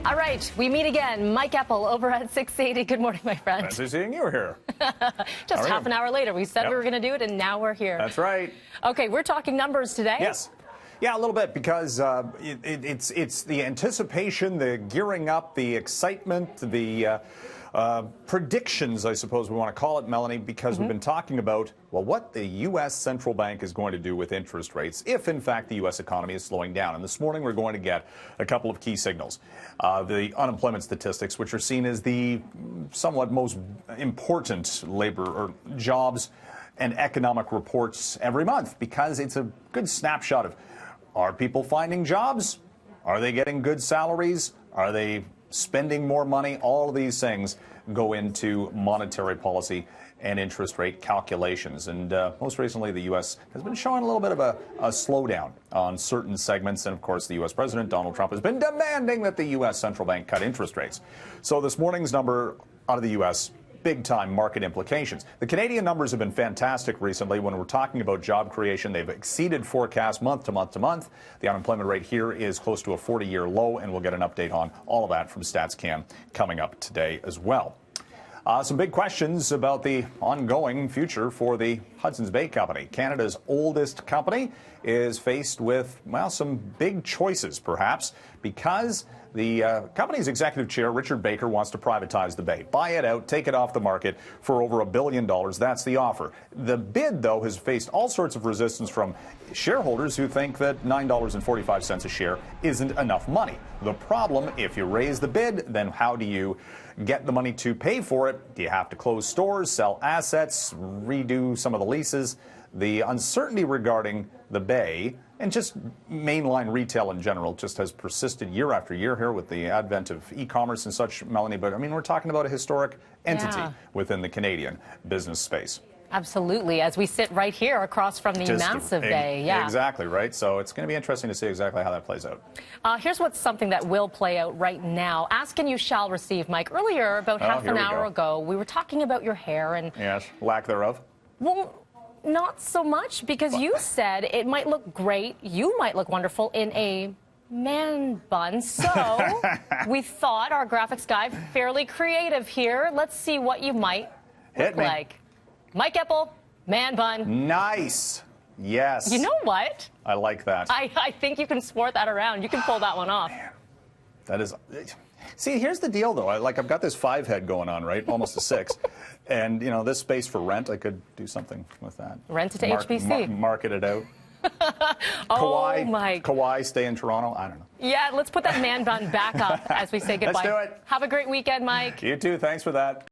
All right, we meet again. Mike Epple over at 680. Good morning, my friend. Fancy seeing you here. Just half an hour later. We said we were going to do it, and now we're here. That's right. Okay, we're talking numbers today. Yes. Yeah, a little bit, because it's the anticipation, the gearing up, the excitement, the predictions, I suppose we want to call it, Melanie, because we've been talking about, well, what the U.S. central bank is going to do with interest rates if, in fact, the U.S. economy is slowing down. And this morning we're going to get a couple of key signals. The unemployment statistics, which are seen as the somewhat most important labor or jobs and economic reports every month, because it's a good snapshot of, are people finding jobs? Are they getting good salaries? Are they spending more money? All of these things go into monetary policy and interest rate calculations. And most recently, the U.S. has been showing a little bit of a slowdown on certain segments. And, of course, the U.S. President, Donald Trump, has been demanding that the U.S. central bank cut interest rates. So this morning's number out of the U.S., big-time market implications. The Canadian numbers have been fantastic recently. When we're talking about job creation, they've exceeded forecasts month to month to month. The unemployment rate here is close to a 40-year low, and we'll get an update on all of that from StatsCan coming up today as well. Some big questions about the ongoing future for the Hudson's Bay Company. Canada's oldest company is faced with, well, some big choices, perhaps, because the company's executive chair, Richard Baker, wants to privatize the bay, buy it out, take it off the market for over $1 billion. That's the offer. The bid, though, has faced all sorts of resistance from shareholders who think that $9.45 a share isn't enough money. The problem, if you raise the bid, then how do you get the money to pay for it? Do you have to close stores, sell assets, redo some of the leases? The uncertainty regarding the bay and just mainline retail in general just has persisted year after year here with the advent of e-commerce and such, Melanie. But, I mean, we're talking about a historic entity within the Canadian business space. Absolutely, as we sit right here across from the massive bay. Yeah, exactly, right? So it's going to be interesting to see exactly how that plays out. Here's what's something that will play out right now. Ask and you shall receive, Mike. Earlier, about half an hour ago, we were talking about your hair and... Yes, lack thereof. Well, not so much, because you said it might look great, you might look wonderful in a man bun. So we thought, our graphics guy, fairly creative here. Let's see what you might look like. Mike Epple, man bun. Nice. Yes. You know what? I like that. I think you can sport that around. You can pull that one off. Man, that is... See, here's the deal, though. I've got this 5 head going on, right? Almost a 6. And, you know, this space for rent, I could do something with that. Rent it to HBC. Market it out. Kawhi, stay in Toronto. I don't know. Yeah, let's put that man bun back up as we say goodbye. Let's do it. Have a great weekend, Mike. You too. Thanks for that.